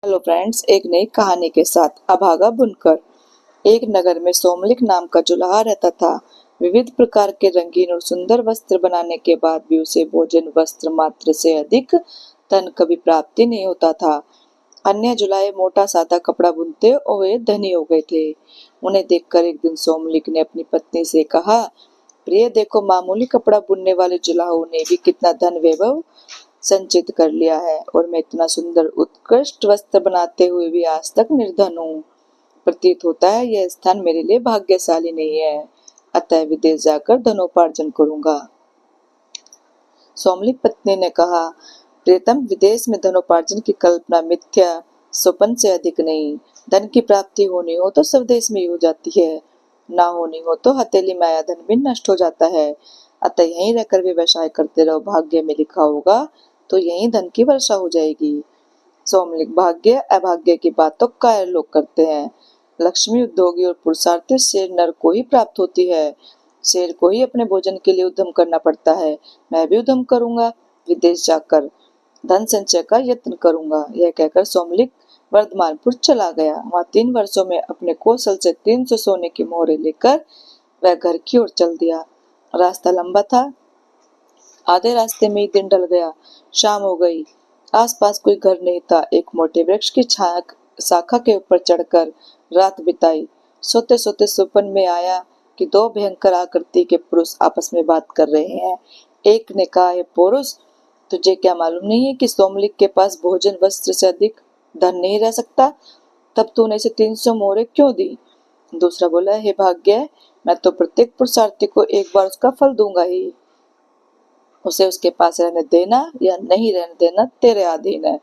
Hello friends, एक नई कहानी के साथ अभागा बुनकर। एक नगर में सोमलिक नाम का जुलाहा रहता था। विविध प्रकार के रंगीन और सुंदर वस्त्र बनाने के बाद भी उसे भोजन वस्त्र मात्र से अधिक धन कभी प्राप्ति नहीं होता था। अन्य जुलाहे मोटा सादा कपड़ा बुनते और वे धनी हो गए थे। उन्हें देखकर एक दिन सोमलिक ने अपनी पत्नी से कहा, प्रिय देखो, मामूली कपड़ा बुनने वाले जुलाहों ने भी कितना धन वैभव संचित कर लिया है, और मैं इतना सुंदर उत्कृष्ट वस्त्र बनाते हुए भी आज तक निर्धन हूँ। प्रतीत होता है यह स्थान मेरे लिए भाग्यशाली नहीं है, अतः विदेश जाकर धनोपार्जन करूंगा। सोमली पत्नी ने कहा, प्रियतम, विदेश में धनोपार्जन की कल्पना मिथ्या स्वप्न से अधिक नहीं। धन की प्राप्ति होनी हो तो स्वदेश में ही हो जाती है, ना होनी हो तो हथेली में आया धन भी नष्ट हो जाता है। अतः यहीं रहकर व्यवसाय करते रहो, भाग्य में लिखा होगा तो यहीं धन की वर्षा हो जाएगी। सोमलिक, भाग्य अभाग्य की बात तो कायर लोग करते हैं। लक्ष्मी उद्योगी और पुरुषार्थी शेर नर को ही प्राप्त होती है। शेर को ही अपने भोजन के लिए उद्यम करना पड़ता है। मैं भी उद्यम करूंगा, विदेश जाकर धन संचय का यत्न करूंगा। यह कहकर सोमलिक वर्धमानपुर चला गया। वहां 3 वर्षों में अपने कौशल से 300 सोने की मोहरें लेकर वह घर की ओर चल दिया। रास्ता लंबा था। आधे रास्ते में ही दिन ढल गया। शाम हो गई। आसपास कोई घर नहीं था। एक मोटे वृक्ष की शाखा के ऊपर चढ़कर रात बिताई। सोते सोते स्वप्न में आया कि 2 भयंकर आकृति के पुरुष आपस में बात कर रहे हैं। एक ने कहा, हे पुरुष, तुझे क्या मालूम नहीं है कि सोमलिक के पास भोजन वस्त्र से अधिक धन नहीं रह सकता? तब तूने इसे 300 मोहरें क्यों दी? दूसरा बोला, हे भाग्य, मैं तो प्रत्येक पुरुषार्थी को एक बार उसका फल दूंगा ही। उसे उसके पास रहने देना या नहीं रहने देना तेरे अधीन है।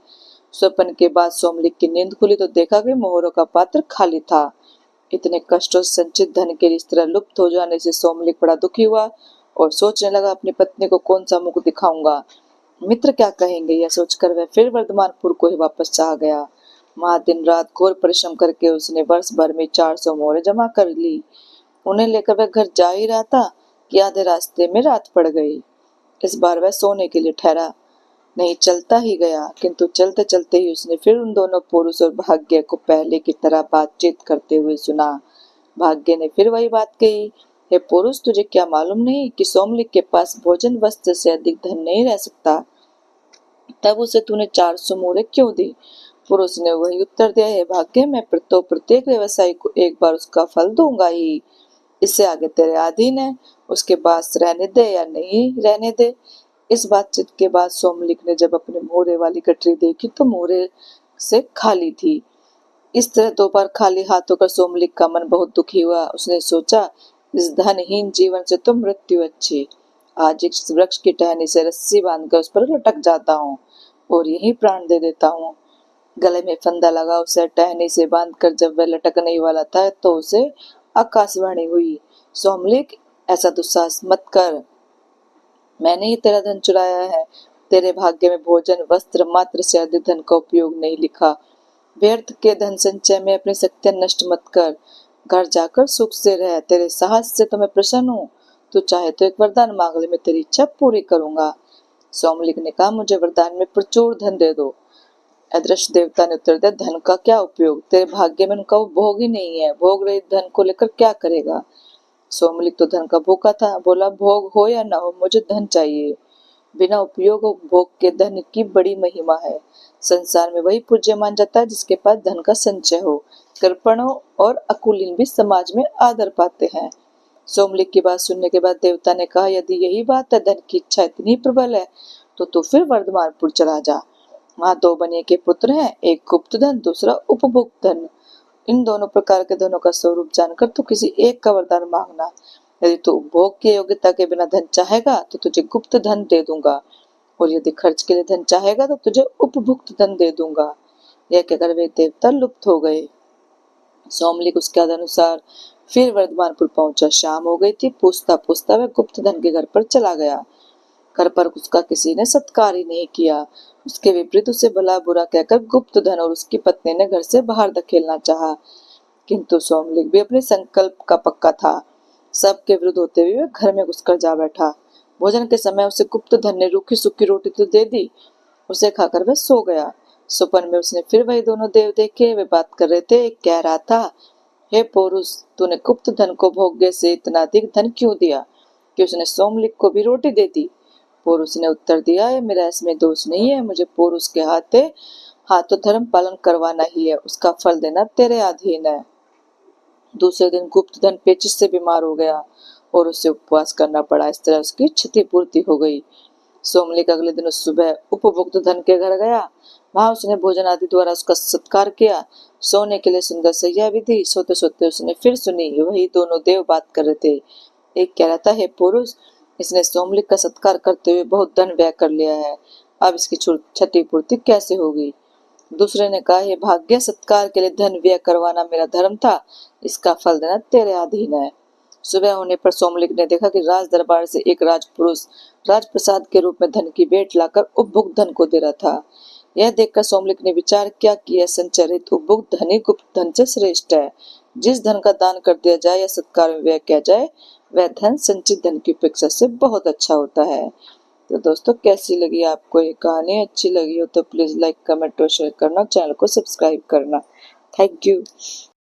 स्वप्न के बाद सोमलिक की नींद खुली तो देखा कि मोहरों का पात्र खाली था। इतने कष्टों से संचित धन के इस तरह लुप्त हो जाने से सोमलिक बड़ा दुखी हुआ और सोचने लगा, अपनी पत्नी को कौन सा मुख दिखाऊंगा, मित्र क्या कहेंगे। यह सोचकर वह फिर वर्धमानपुर को ही वापस चाह गया। वहां दिन रात घोर परिश्रम करके उसने वर्ष भर में 400 मोहरें जमा कर ली। उन्हें लेकर वह घर जा ही रहा था कि आधे रास्ते में रात पड़ गई। इस बार वह सोने के लिए ठहरा नहीं, चलता ही गया। किंतु चलते चलते ही उसने फिर उन दोनों पुरुष और भाग्य को पहले की तरह बातचीत करते हुए सुना। भाग्य ने फिर वही बात कही, हे पुरुष, तुझे क्या मालूम नहीं कि सोमलिक के पास भोजन वस्त्र से अधिक धन नहीं रह सकता? तब उसे तूने 400 मोहरें क्यों दी? पुरुष ने वही उत्तर दिया, हे भाग्य, मैं तो प्रत्येक व्यवसायी को एक बार उसका फल दूंगा ही। इससे आगे तेरे अधीन है, उसके पास रहने दे या नहीं रहने दे। इस बातचीत के बाद सोमलिक ने जब अपने मोहरे वाली गठरी देखी तो मोहरे से खाली थी। इस तरह 2 बार खाली हाथ होकर सोमलिक का मन बहुत दुखी हुआ। उसने सोचा, इस धनहीन जीवन से तो मृत्यु अच्छी। आज इस वृक्ष की टहनी से रस्सी बांधकर उस पर लटक जाता हूँ और यही प्राण दे देता हूँ। गले में फंदा लगा उसे टहनी से बांधकर जब वह लटकने ही वाला था तो उसे आकाशवाणी हुई, सोमलिक, ऐसा दुस्साहस मत कर। मैंने ही तेरा धन चुराया है। तेरे भाग्य में भोजन वस्त्र मात्र से अधिक धन का उपयोग नहीं लिखा। व्यर्थ के धन संचय में अपनी शक्तियां नष्ट मत कर। घर जाकर सुख से रह। तेरे साहस से तो मैं प्रसन्न हूँ। तू चाहे तो एक वरदान मांग ले, मैं तेरी इच्छा पूरी करूंगा। सोमलिक ने कहा, मुझे वरदान में प्रचुर धन दे दो। अदृश्य देवता ने उत्तर दिया, धन का क्या उपयोग? तेरे भाग्य में उनका वो भोग ही नहीं है। भोग रहित धन को लेकर क्या करेगा? सोमलिक तो धन का भूखा था। बोला, भोग हो या ना हो, मुझे धन चाहिए। बिना उपयोग और भोग के धन की बड़ी महिमा है। संसार में वही पूज्य मान जाता है जिसके पास धन का संचय हो। कृपणों और अकुलीन भी समाज में आदर पाते हैं। सोमलिक की बात सुनने के बाद देवता ने कहा, यदि यही बात है, धन की इच्छा इतनी प्रबल है, तो तू फिर वर्धमानपुर चला जा। वहाँ 2 बनिए के पुत्र हैं, एक गुप्त धन, दूसरा उपभोक्त धन। इन दोनों प्रकार के धनों का स्वरूप जानकर तू किसी एक का वरदान मांगना। यदि तू उपभोग की योग्यता के बिना धन चाहेगा तो तुझे गुप्त धन दे दूंगा, और यदि खर्च के लिए धन चाहेगा तो तुझे उपभुक्त धन दे दूंगा। यह कहकर वे देवता लुप्त हो गए। सोमलिक उसके अनुसार फिर वर्धमानपुर पहुंचा। शाम हो गई थी। पूछता पूछता वह गुप्त धन के घर पर चला गया। घर पर उसका किसी ने सत्कार ही नहीं किया। उसके विपरीत उसे भला बुरा कहकर गुप्त धन और उसकी पत्नी ने घर से बाहर धकेलना चाहा। किंतु सोमलिक भी अपने संकल्प का पक्का था। सबके विरुद्ध होते हुए वह घर में घुसकर जा बैठा। भोजन के समय उसे गुप्त धन ने रूखी सूखी रोटी तो दे दी। उसे खाकर वह सो गया। स्वप्न में उसने फिर वही दोनों देव देखे। वे बात कर रहे थे। एक कह रहा था, हे पौरुष, तूने गुप्त धन को भोग्य से इतना अधिक धन क्यों दिया कि उसने सोमलिक को भी रोटी दे दी। पौरुष ने उत्तर दिया, मेरा इसमें दोष नहीं है। मुझे पौरुष के हाथों धर्म पालन करवाना ही है, उसका फल देना तेरे अधीन है। दूसरे दिन गुप्त धन पेचिश से बीमार हो गया और उसे उपवास करना पड़ा। इस तरह उसकी क्षतिपूर्ति हो गई। सोमलिक अगले दिन उस सुबह उपभोक्त धन के घर गया। वहां उसने भोजन आदि द्वारा उसका सत्कार किया। सोने के लिए सुंदर सैया भी दी। सोते सोते उसने फिर सुनी, वही दोनों देव बात कर रहे थे। एक कह रहा था, हे पुरुष, इसने सोमलिक का सत्कार करते हुए बहुत धन व्यय कर लिया है, अब इसकी क्षतिपूर्ति कैसे होगी। दूसरे ने कहा, हे भाग्य, सत्कार के लिए धन व्यय करवाना मेरा धर्म था, इसका फल देना तेरे अधीन है। सुबह होने पर सोमलिक ने देखा कि राज दरबार से एक राजपुरुष राजप्रसाद के रूप में धन की भेंट लाकर उपभोक्त धन को दे रहा था। यह देखकर सोमलिक ने विचार किया कि यह संचरित उपभोक्त धन ही गुप्त धन से श्रेष्ठ है। जिस धन का दान कर दिया जाए या सत्कार में व्यय किया जाए, वह धन संचित धन की अपेक्षा से बहुत अच्छा होता है। तो दोस्तों, कैसी लगी आपको ये कहानी? अच्छी लगी हो तो प्लीज लाइक, कमेंट और शेयर करना, चैनल को सब्सक्राइब करना। Thank you.